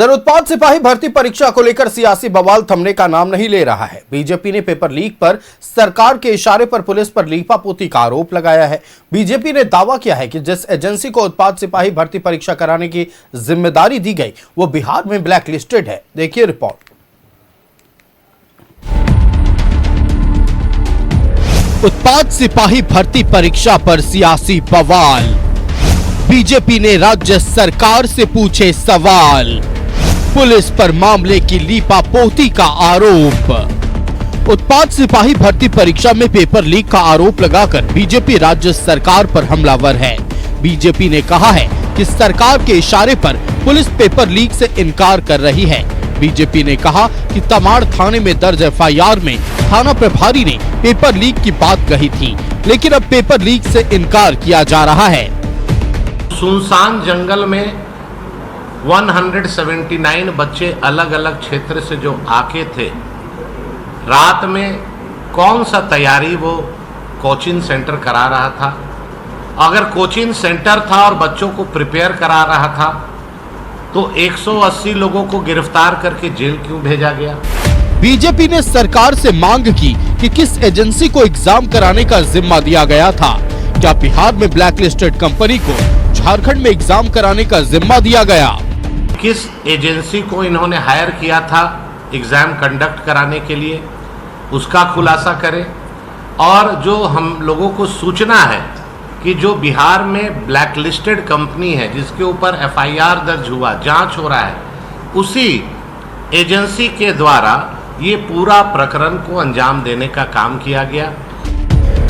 इधर उत्पाद सिपाही भर्ती परीक्षा को लेकर सियासी बवाल थमने का नाम नहीं ले रहा है। बीजेपी ने पेपर लीक पर सरकार के इशारे पर पुलिस पर लीपापोती का आरोप लगाया है। बीजेपी ने दावा किया है कि जिस एजेंसी को उत्पाद सिपाही भर्ती परीक्षा कराने की जिम्मेदारी दी गई वो बिहार में ब्लैक लिस्टेड है। देखिए रिपोर्ट। उत्पाद सिपाही भर्ती परीक्षा पर सियासी बवाल। बीजेपी ने राज्य सरकार से पूछे सवाल। पुलिस पर मामले की लीपापोती का आरोप। उत्पाद सिपाही भर्ती परीक्षा में पेपर लीक का आरोप लगाकर बीजेपी राज्य सरकार पर हमलावर है। बीजेपी ने कहा है कि सरकार के इशारे पर पुलिस पेपर लीक से इनकार कर रही है। बीजेपी ने कहा कि तमाड़ थाने में दर्ज एफआईआर में थाना प्रभारी ने पेपर लीक की बात कही थी, लेकिन अब पेपर लीक से इनकार किया जा रहा है। सुनसान जंगल में 179 बच्चे अलग अलग क्षेत्र से जो आके थे, रात में कौन सा तैयारी वो कोचिंग सेंटर करा रहा था। अगर कोचिंग सेंटर था और बच्चों को प्रिपेयर करा रहा था तो 180 लोगों को गिरफ्तार करके जेल क्यों भेजा गया। बीजेपी ने सरकार से मांग की कि किस एजेंसी को एग्जाम कराने का जिम्मा दिया गया था। क्या बिहार में ब्लैक लिस्टेड कंपनी को झारखंड में एग्जाम कराने का जिम्मा दिया गया। किस एजेंसी को इन्होंने हायर किया था एग्जाम कंडक्ट कराने के लिए, उसका खुलासा करें। और जो हम लोगों को सूचना है कि जो बिहार में ब्लैक लिस्टेड कंपनी है जिसके ऊपर एफआईआर दर्ज हुआ, जांच हो रहा है, उसी एजेंसी के द्वारा ये पूरा प्रकरण को अंजाम देने का काम किया गया।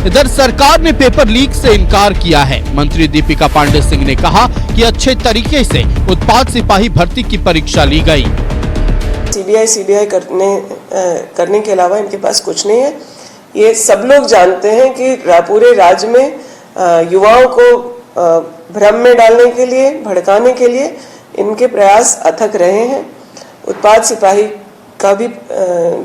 इधर सरकार ने पेपर लीक से इनकार किया है। मंत्री दीपिका पांडे सिंह ने कहा कि अच्छे तरीके से उत्पाद सिपाही भर्ती की परीक्षा ली गई। सीबीआई करने के अलावा इनके पास कुछ नहीं है। ये सब लोग जानते हैं कि पूरे राज्य में युवाओं को भ्रम में डालने के लिए, भड़काने के लिए इनके प्रयास अथक रहे हैं। उत्पाद सिपाही का भी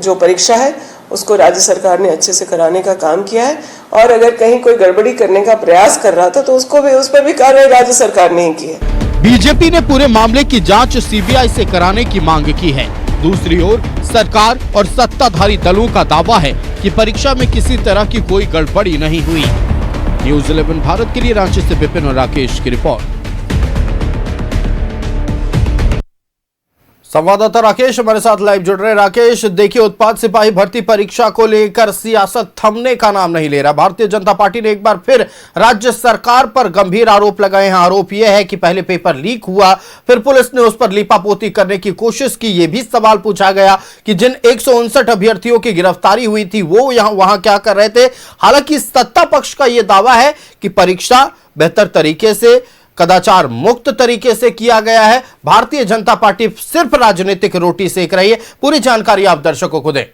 जो परीक्षा है उसको राज्य सरकार ने अच्छे से कराने का काम किया है, और अगर कहीं कोई गड़बड़ी करने का प्रयास कर रहा था तो उस पर भी कार्रवाई राज्य सरकार ने की है। बीजेपी ने पूरे मामले की जांच सीबीआई से कराने की मांग की है। दूसरी ओर सरकार और सत्ताधारी दलों का दावा है कि परीक्षा में किसी तरह की कोई गड़बड़ी नहीं हुई। न्यूज़ 11 भारत के लिए रांची से विपिन और राकेश की रिपोर्ट। संवाददाता राकेश हमारे साथ लाइव जुड़ रहे हैं। राकेश, देखिए उत्पाद सिपाही भर्ती परीक्षा को लेकर सियासत थमने का नाम नहीं ले रहा। भारतीय जनता पार्टी ने एक बार फिर राज्य सरकार पर गंभीर आरोप लगाए हैं। आरोप यह है कि पहले पेपर लीक हुआ, फिर पुलिस ने उस पर लीपापोती करने की कोशिश की। यह भी सवाल पूछा गया कि जिन 159 अभ्यर्थियों की गिरफ्तारी हुई थी वो वहां क्या कर रहे थे। हालांकि सत्ता पक्ष का यह दावा है कि परीक्षा बेहतर तरीके से, कदाचार मुक्त तरीके से किया गया है। भारतीय जनता पार्टी सिर्फ राजनीतिक रोटी सेक रही है। पूरी जानकारी आप दर्शकों को दें।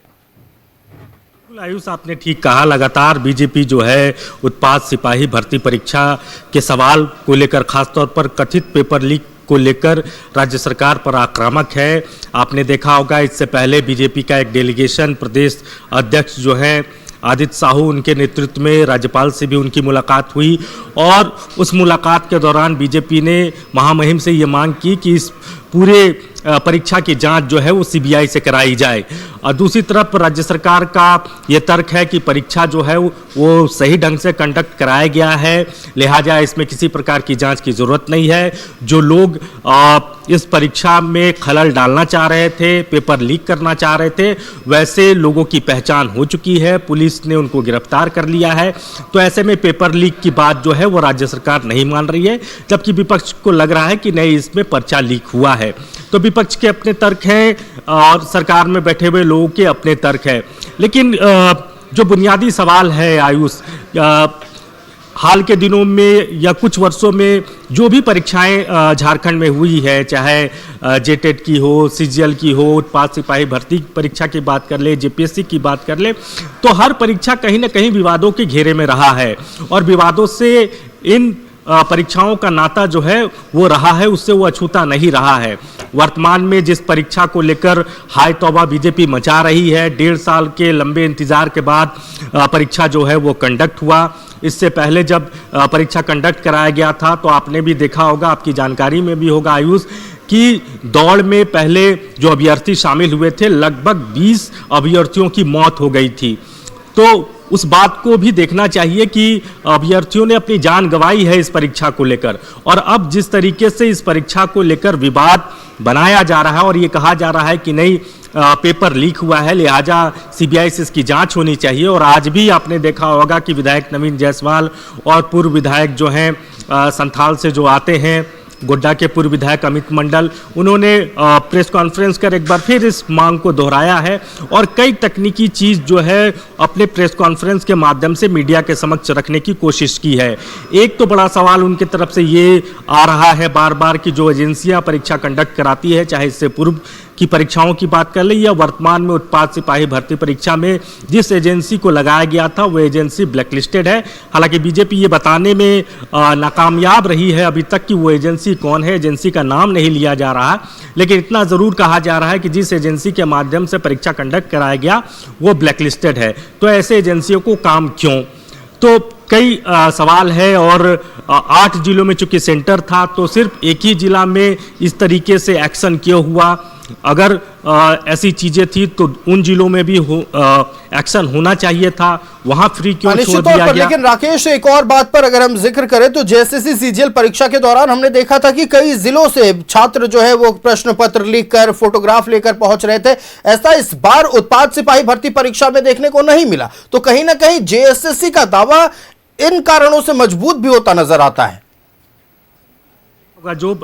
आयुष, आपने ठीक कहा, लगातार बीजेपी जो है उत्पाद सिपाही भर्ती परीक्षा के सवाल को लेकर, खासतौर पर कथित पेपर लीक को लेकर राज्य सरकार पर आक्रामक है। आपने देखा होगा इससे पहले बीजेपी का एक डेलीगेशन, प्रदेश अध्यक्ष जो है आदित्य साहू, उनके नेतृत्व में राज्यपाल से भी उनकी मुलाकात हुई, और उस मुलाकात के दौरान बीजेपी ने महामहिम से ये मांग की कि इस पूरे परीक्षा की जांच जो है वो सीबीआई से कराई जाए। और दूसरी तरफ राज्य सरकार का ये तर्क है कि परीक्षा जो है वो सही ढंग से कंडक्ट कराया गया है, लिहाजा इसमें किसी प्रकार की जांच की ज़रूरत नहीं है। जो लोग इस परीक्षा में खलल डालना चाह रहे थे, पेपर लीक करना चाह रहे थे, वैसे लोगों की पहचान हो चुकी है, पुलिस ने उनको गिरफ्तार कर लिया है। तो ऐसे में पेपर लीक की बात जो है वो राज्य सरकार नहीं मान रही है, जबकि विपक्ष को लग रहा है कि नहीं, इसमें पर्चा लीक हुआ है। तो विपक्ष के अपने तर्क हैं और सरकार में बैठे हुए लोगों के अपने तर्क है। लेकिन जो बुनियादी सवाल है आयुष, हाल के दिनों में या कुछ वर्षों में जो भी परीक्षाएं झारखंड में हुई है, चाहे जेटेट की हो, सीजीएल की हो, उत्पाद सिपाही भर्ती परीक्षा की बात कर ले, जेपीएससी की बात कर ले, तो हर परीक्षा कहीं ना कहीं विवादों के घेरे में रहा है, और विवादों से इन परीक्षाओं का नाता जो है वो रहा है, उससे वो अछूता नहीं रहा है। वर्तमान में जिस परीक्षा को लेकर हाय तौबा बीजेपी मचा रही है, 1.5 साल के लंबे इंतजार के बाद परीक्षा जो है वो कंडक्ट हुआ। इससे पहले जब परीक्षा कंडक्ट कराया गया था तो आपने भी देखा होगा, आपकी जानकारी में भी होगा आयुष, कि दौड़ में पहले जो अभ्यर्थी शामिल हुए थे लगभग 20 अभ्यर्थियों की मौत हो गई थी। तो उस बात को भी देखना चाहिए कि अभ्यर्थियों ने अपनी जान गंवाई है इस परीक्षा को लेकर, और अब जिस तरीके से इस परीक्षा को लेकर विवाद बनाया जा रहा है और ये कहा जा रहा है कि नहीं पेपर लीक हुआ है लिहाजा सीबीआई से इसकी जांच होनी चाहिए। और आज भी आपने देखा होगा कि विधायक नवीन जायसवाल और पूर्व विधायक जो हैं संथाल से जो आते हैं, गोड्डा के पूर्व विधायक अमित मंडल, उन्होंने प्रेस कॉन्फ्रेंस कर एक बार फिर इस मांग को दोहराया है और कई तकनीकी चीज़ जो है अपने प्रेस कॉन्फ्रेंस के माध्यम से मीडिया के समक्ष रखने की कोशिश की है। एक तो बड़ा सवाल उनकी तरफ से ये आ रहा है बार बार कि जो एजेंसियां परीक्षा कंडक्ट कराती है, चाहे इससे पूर्व की परीक्षाओं की बात कर ले या वर्तमान में उत्पाद सिपाही भर्ती परीक्षा में जिस एजेंसी को लगाया गया था वो एजेंसी ब्लैकलिस्टेड है। हालांकि बीजेपी ये बताने में नाकामयाब रही है अभी तक कि वो एजेंसी कौन है, एजेंसी का नाम नहीं लिया जा रहा, लेकिन इतना ज़रूर कहा जा रहा है कि जिस एजेंसी के माध्यम से परीक्षा कंडक्ट कराया गया वो ब्लैकलिस्टेड है। तो ऐसे एजेंसियों को काम क्यों? तो कई सवाल है और 8 जिलों में चूंकि सेंटर था तो सिर्फ एक ही जिला में इस तरीके से एक्शन क्यों हुआ? अगर ऐसी चीजें थी तो उन जिलों में भी एक्शन होना चाहिए था, वहां फ्री क्यों छोड़ दिया गया? लेकिन राकेश, एक और बात पर अगर हम जिक्र करें तो जेएसएससी सीजीएल परीक्षा के दौरान हमने देखा था कि कई जिलों से छात्र जो है वो प्रश्न पत्र लिख कर फोटोग्राफ लेकर पहुंच रहे थे। ऐसा इस बार उत्पाद सिपाही भर्ती परीक्षा में देखने को नहीं मिला। तो कहीं ना कहीं जेएसएससी का दावा इन कारणों से मजबूत भी होता नजर आता है। जो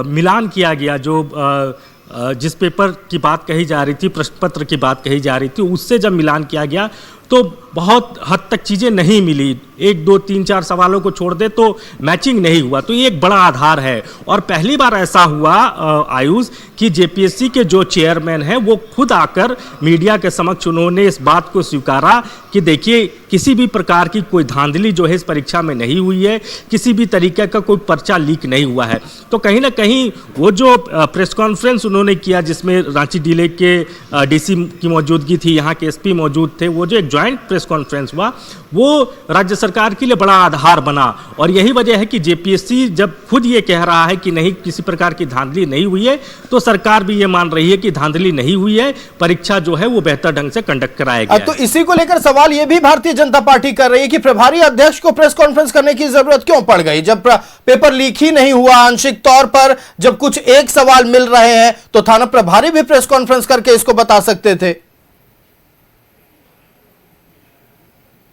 मिलान किया गया, जो जिस पेपर की बात कही जा रही थी, प्रश्न पत्र की बात कही जा रही थी, उससे जब मिलान किया गया तो बहुत हद तक चीज़ें नहीं मिली। 1, 2, 3, 4 सवालों को छोड़ दे तो मैचिंग नहीं हुआ, तो ये एक बड़ा आधार है। और पहली बार ऐसा हुआ आयुष कि जेपीएससी के जो चेयरमैन हैं वो खुद आकर मीडिया के समक्ष उन्होंने इस बात को स्वीकारा कि देखिए किसी भी प्रकार की कोई धांधली जो है इस परीक्षा में नहीं हुई है, किसी भी तरीके का कोई पर्चा लीक नहीं हुआ है। तो कहीं ना कहीं वो जो प्रेस कॉन्फ्रेंस उन्होंने किया जिसमें रांची जिले के डीसी की मौजूदगी थी, यहाँ के एसपी मौजूद थे, वो जो एक ज्वाइंट प्रेस कॉन्फ्रेंस हुआ वो राज्य सरकार के लिए बड़ा आधार बना। और यही वजह है कि जेपीएससी जब खुद ये कह रहा है कि नहीं किसी प्रकार की धांधली नहीं हुई है, तो सरकार भी ये मान रही है कि धांधली नहीं हुई है, परीक्षा जो है वो बेहतर ढंग से कंडक्ट कराया गया। तो इसी को लेकर सवाल ये भी भारतीय जनता पार्टी कर रही है कि प्रभारी अध्यक्ष को प्रेस कॉन्फ्रेंस करने की जरूरत क्यों पड़ गई? जब पेपर लीक ही नहीं हुआ, आंशिक तौर पर जब कुछ एक सवाल मिल रहे हैं तो थाना प्रभारी भी प्रेस कॉन्फ्रेंस करके इसको बता सकते थे।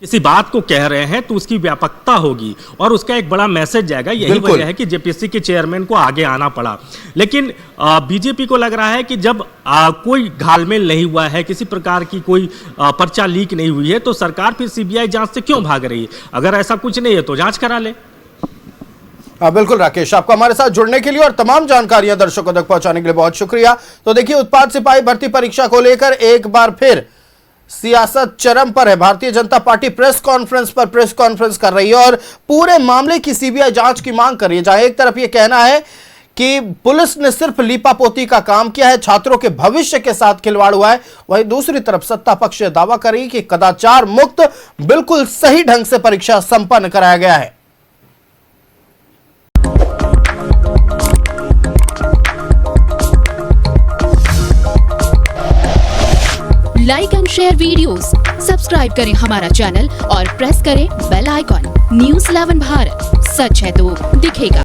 किसी बात को कह रहे हैं तो उसकी व्यापकता होगी और उसका एक बड़ा मैसेज जाएगा। यही वजह है कि जेपीएससी के चेयरमैन को आगे आना पड़ा। लेकिन बीजेपी को लग रहा है कि जब कोई घालमेल नहीं हुआ है, किसी प्रकार की कोई पर्चा लीक नहीं हुई है, तो सरकार फिर सीबीआई जांच से क्यों भाग रही है? अगर ऐसा कुछ नहीं है तो जांच करा ले। बिल्कुल राकेश, आपको हमारे साथ जुड़ने के लिए और तमाम जानकारियां दर्शकों तक पहुंचाने के लिए बहुत शुक्रिया। तो देखिए, उत्पाद सिपाही भर्ती परीक्षा को लेकर एक बार फिर सियासत चरम पर है। Bharatiya Janata party press conference पर प्रेस कॉन्फ्रेंस कर रही है और पूरे मामले की सीबीआई जांच की मांग कर रही है। जहां एक तरफ यह कहना है कि पुलिस ने सिर्फ लीपापोती का काम किया है, छात्रों के भविष्य के साथ खिलवाड़ हुआ है, वहीं दूसरी तरफ सत्ता पक्ष दावा कर रही है कि कदाचार मुक्त बिल्कुल सही ढंग से परीक्षा संपन्न कराया गया है। Like and share videos, subscribe करें हमारा चैनल और प्रेस करें बेल आइकॉन। न्यूज़ 11 भारत, सच है तो दिखेगा।